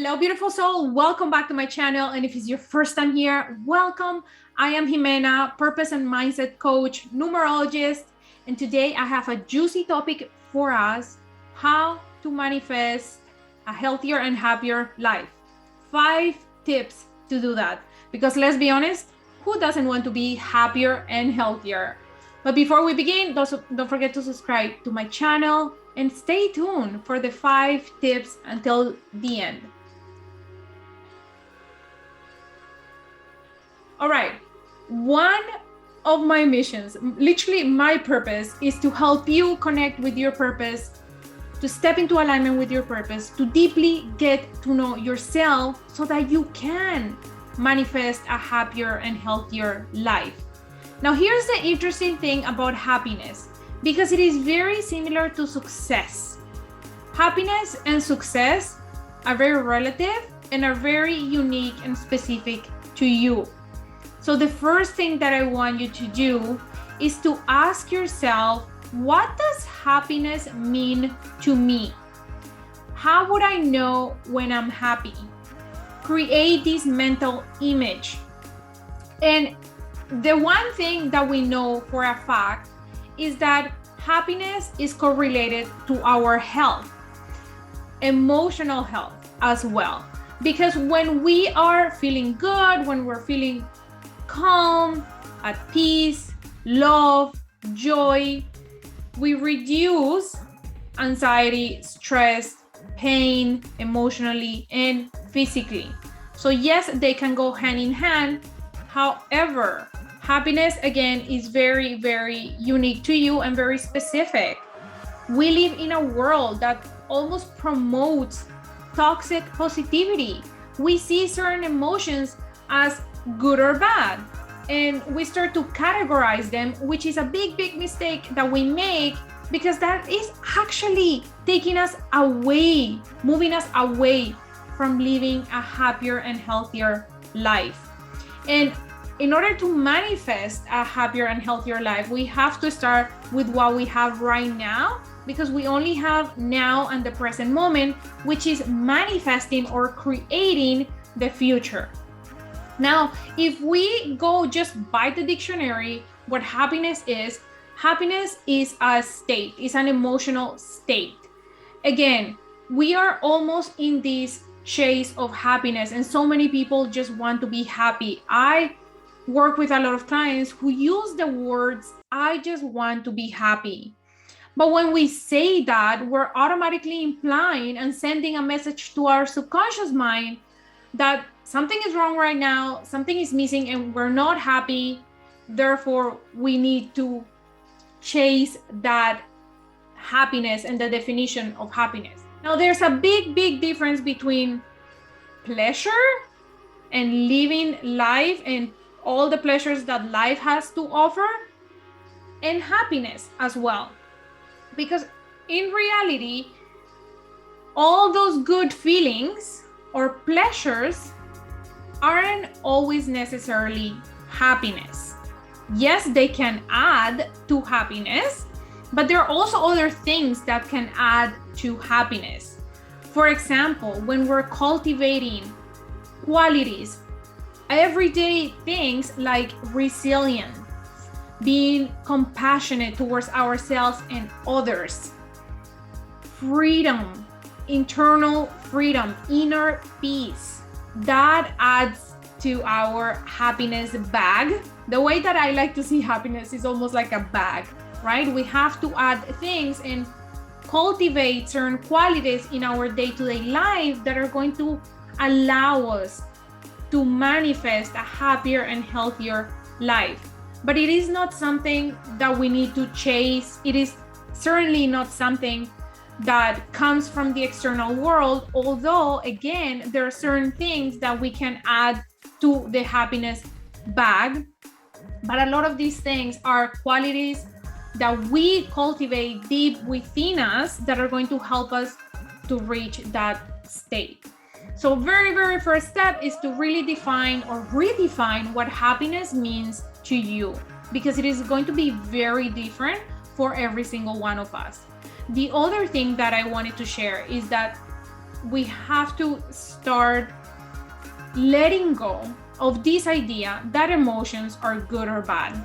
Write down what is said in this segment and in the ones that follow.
Hello, beautiful soul. Welcome back to my channel. And if it's your first time here, welcome. I am Jimena, purpose and mindset coach, numerologist. And today I have a juicy topic for us: how to manifest a healthier and happier life. 5 tips to do that. Because let's be honest, who doesn't want to be happier and healthier? But before we begin, don't forget to subscribe to my channel and stay tuned for the 5 tips until the end. All right, one of my missions, literally my purpose, is to help you connect with your purpose, to step into alignment with your purpose, to deeply get to know yourself so that you can manifest a happier and healthier life. Now, here's the interesting thing about happiness, because it is very similar to success. Happiness and success are very relative and are very unique and specific to you. So the first thing that I want you to do is to ask yourself, what does happiness mean to me? How would I know when I'm happy? Create this mental image. And the one thing that we know for a fact is that happiness is correlated to our health, emotional health as well. Because when we are feeling good, when we're feeling calm, at peace, love, joy, we reduce anxiety, stress, pain, emotionally and physically. So yes, they can go hand in hand. However, happiness again is very, very unique to you and very specific. We live in a world that almost promotes toxic positivity. We see certain emotions as good or bad, and we start to categorize them, which is a big mistake that we make, because that is actually taking us away, moving us away from living a happier and healthier life. And in order to manifest a happier and healthier life, we have to start with what we have right now, because we only have now and the present moment, which is manifesting or creating the future. Now, if we go just by the dictionary, what happiness is a state, it's an emotional state. Again, we are almost in this chase of happiness, and so many people just want to be happy. I work with a lot of clients who use the words, I just want to be happy. But when we say that, we're automatically implying and sending a message to our subconscious mind that something is wrong right now, something is missing, and we're not happy. Therefore, we need to chase that happiness and the definition of happiness. Now, there's a big difference between pleasure and living life and all the pleasures that life has to offer, and happiness as well. Because in reality, all those good feelings or pleasures aren't always necessarily happiness. Yes, they can add to happiness, but there are also other things that can add to happiness. For example, when we're cultivating qualities, everyday things like resilience, being compassionate towards ourselves and others, freedom, internal freedom, inner peace, that adds to our happiness bag. The way that I like to see happiness is almost like a bag, right? We have to add things and cultivate certain qualities in our day-to-day life that are going to allow us to manifest a happier and healthier life. But it is not something that we need to chase. It is certainly not something that comes from the external world, although again, there are certain things that we can add to the happiness bag. But a lot of these things are qualities that we cultivate deep within us that are going to help us to reach that state. So very first step is to really define or redefine what happiness means to you, because it is going to be very different for every single one of us. The other thing that I wanted to share is that we have to start letting go of this idea that emotions are good or bad.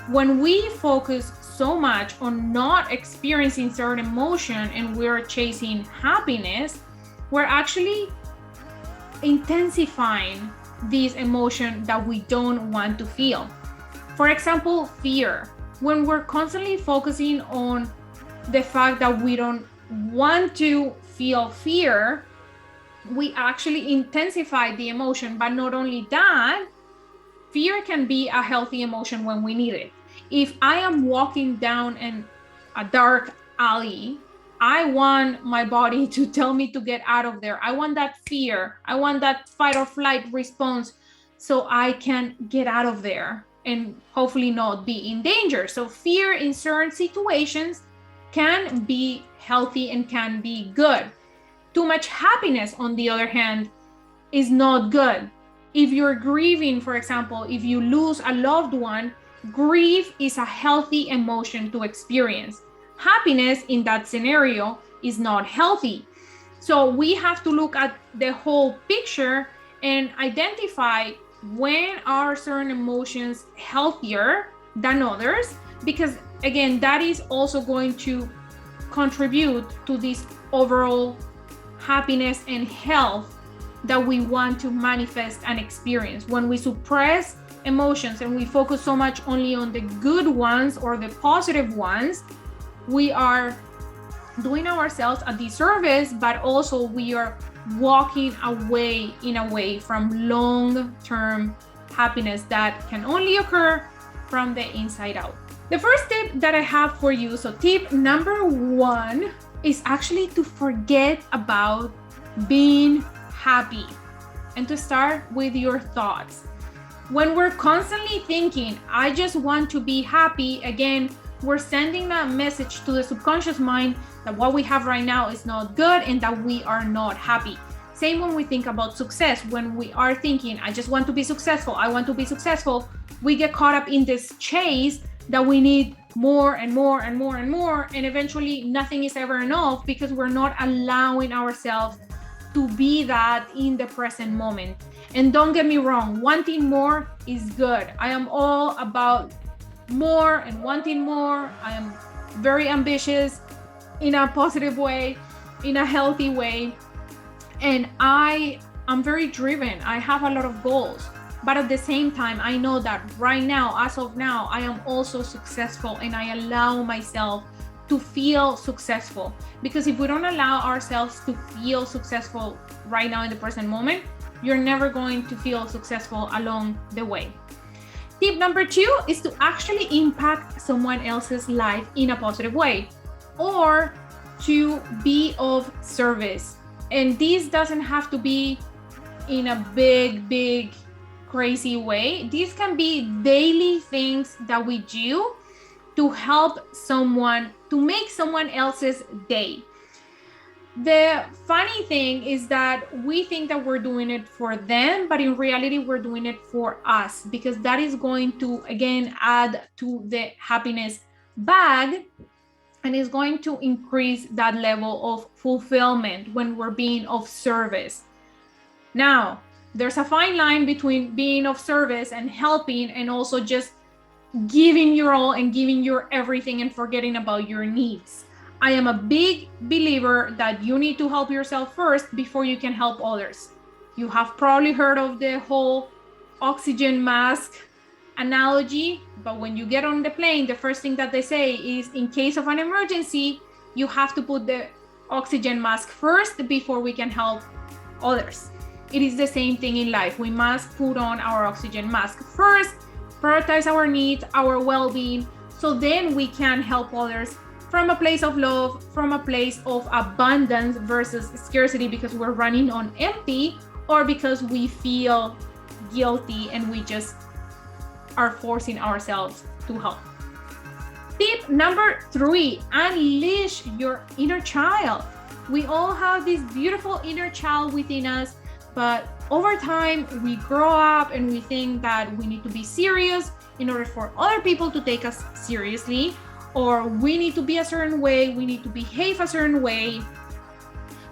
When we focus so much on not experiencing certain emotion and we're chasing happiness, we're actually intensifying this emotion that we don't want to feel. For example, fear. When we're constantly focusing on the fact that we don't want to feel fear, we actually intensify the emotion. But not only that, fear can be a healthy emotion when we need it. If I am walking down a dark alley, I want my body to tell me to get out of there. I want that fear. I want that fight or flight response so I can get out of there and hopefully not be in danger. So fear in certain situations can be healthy and can be good. Too much happiness, on the other hand, is not good. If you're grieving, for example, if you lose a loved one, grief is a healthy emotion to experience. Happiness in that scenario is not healthy. So we have to look at the whole picture and identify when are certain emotions healthier than others, because again, that is also going to contribute to this overall happiness and health that we want to manifest and experience. When we suppress emotions and we focus so much only on the good ones or the positive ones, we are doing ourselves a disservice, but also we are walking away in a way from long-term happiness that can only occur from the inside out. The first tip that I have for you, so tip number 1 is actually to forget about being happy and to start with your thoughts. When we're constantly thinking, I just want to be happy, again, we're sending a message to the subconscious mind that what we have right now is not good and that we are not happy. Same when we think about success. When we are thinking, I just want to be successful, I want to be successful, we get caught up in this chase that we need more and more and more and more, and eventually nothing is ever enough because we're not allowing ourselves to be that in the present moment. And don't get me wrong, wanting more is good. I am all about more and wanting more. I am very ambitious in a positive way, in a healthy way. And I am very driven. I have a lot of goals. But at the same time, I know that right now, as of now, I am also successful and I allow myself to feel successful. Because if we don't allow ourselves to feel successful right now in the present moment, you're never going to feel successful along the way. Tip number 2 is to actually impact someone else's life in a positive way or to be of service. And this doesn't have to be in a big, crazy way. These can be daily things that we do to help someone, to make someone else's day. The funny thing is that we think that we're doing it for them, but in reality, we're doing it for us, because that is going to, again, add to the happiness bag and is going to increase that level of fulfillment when we're being of service. Now, there's a fine line between being of service and helping and also just giving your all and giving your everything and forgetting about your needs. I am a big believer that you need to help yourself first before you can help others. You have probably heard of the whole oxygen mask analogy, but when you get on the plane, the first thing that they say is, in case of an emergency, you have to put the oxygen mask first before we can help others. It is the same thing in life. We must put on our oxygen mask first, prioritize our needs, our well-being, so then we can help others from a place of love, from a place of abundance versus scarcity because we're running on empty or because we feel guilty and we just are forcing ourselves to help. Tip number 3, unleash your inner child. We all have this beautiful inner child within us, but over time we grow up and we think that we need to be serious in order for other people to take us seriously, or we need to be a certain way, we need to behave a certain way.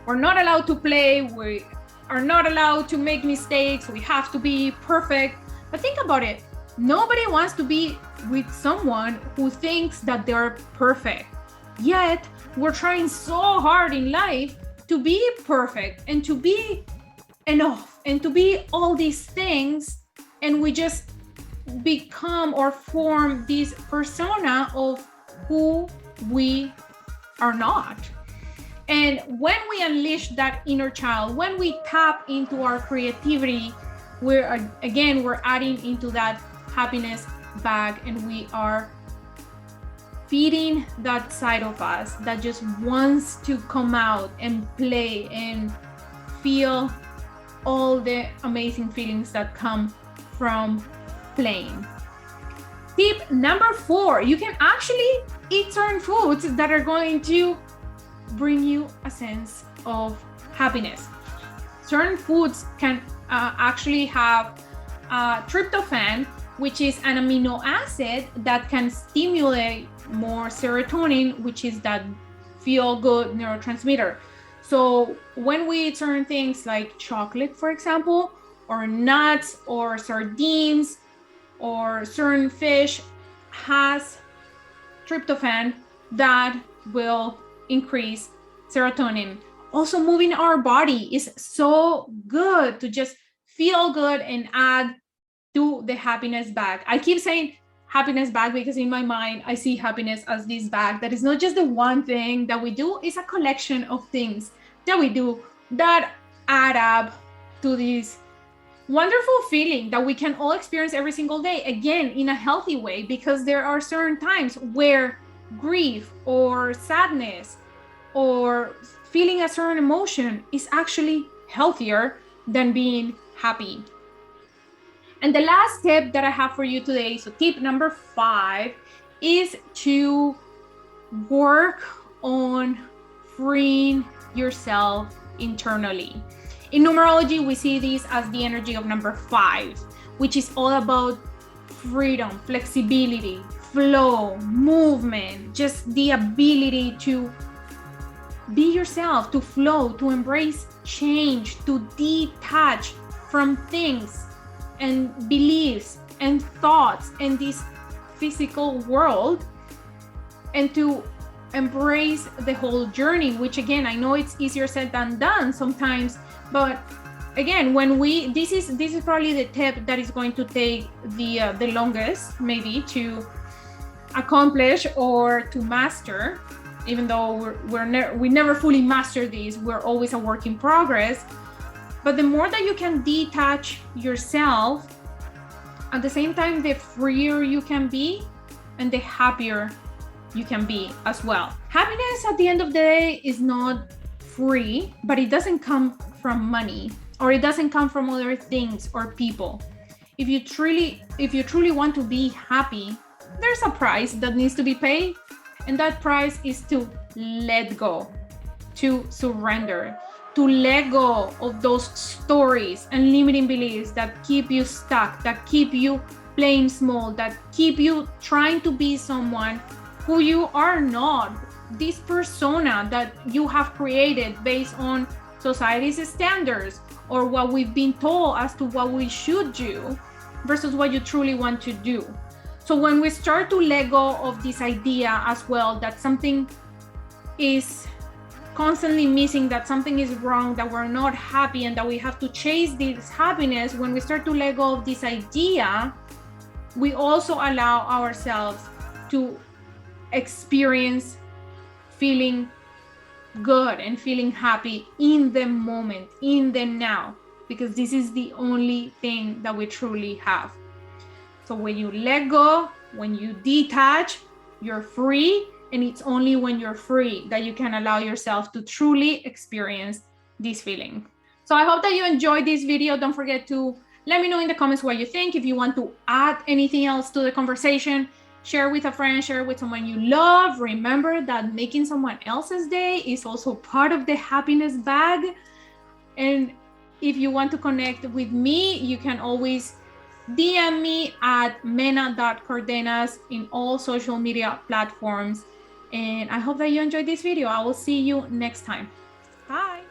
we're not allowed to play, we are not allowed to make mistakes, we have to be perfect. But think about it, nobody wants to be with someone who thinks that they're perfect. Yet we're trying so hard in life to be perfect and to be enough and to be all these things, and we just become or form this persona of who we are not. And when we unleash that inner child, when we tap into our creativity, we're adding into that happiness bag, and we are feeding that side of us that just wants to come out and play and feel all the amazing feelings that come from playing. Tip number 4, you can actually eat certain foods that are going to bring you a sense of happiness. Certain foods can actually have tryptophan, which is an amino acid that can stimulate more serotonin, which is that feel-good neurotransmitter. So when we eat certain things like chocolate, for example, or nuts or sardines, or certain fish has tryptophan that will increase serotonin. Also, moving our body is so good to just feel good and add to the happiness bag. I keep saying happiness bag because in my mind, I see happiness as this bag that is not just the one thing that we do, it's a collection of things that we do that add up to this wonderful feeling that we can all experience every single day, again, in a healthy way, because there are certain times where grief or sadness or feeling a certain emotion is actually healthier than being happy. And the last tip that I have for you today, so tip number 5, is to work on freeing yourself internally. In numerology, we see this as the energy of number 5, which is all about freedom, flexibility, flow, movement, just the ability to be yourself, to flow, to embrace change, to detach from things and beliefs and thoughts in this physical world, and to embrace the whole journey, which again, I know it's easier said than done sometimes, but again, when this is probably the tip that is going to take the longest maybe to accomplish or to master, even though we never fully master these, we're always a work in progress. But the more that you can detach yourself, at the same time, the freer you can be and the happier you can be as well. Happiness at the end of the day is not free, but it doesn't come from money, or it doesn't come from other things or people. If you truly want to be happy, there's a price that needs to be paid, and that price is to let go, to surrender, to let go of those stories and limiting beliefs that keep you stuck, that keep you playing small, that keep you trying to be someone who you are not, this persona that you have created based on society's standards or what we've been told as to what we should do versus what you truly want to do. So when we start to let go of this idea as well, that something is constantly missing, that something is wrong, that we're not happy, and that we have to chase this happiness, when we start to let go of this idea, we also allow ourselves to experience feeling good and feeling happy in the moment, in the now, because this is the only thing that we truly have. So when you let go, when you detach, you're free, and it's only when you're free that you can allow yourself to truly experience this feeling. So I hope that you enjoyed this video. Don't forget to let me know in the comments what you think. If you want to add anything else to the conversation, share with a friend, share with someone you love. Remember that making someone else's day is also part of the happiness bag. And if you want to connect with me, you can always DM me at mena.cardenas in all social media platforms. And I hope that you enjoyed this video. I will see you next time. Bye.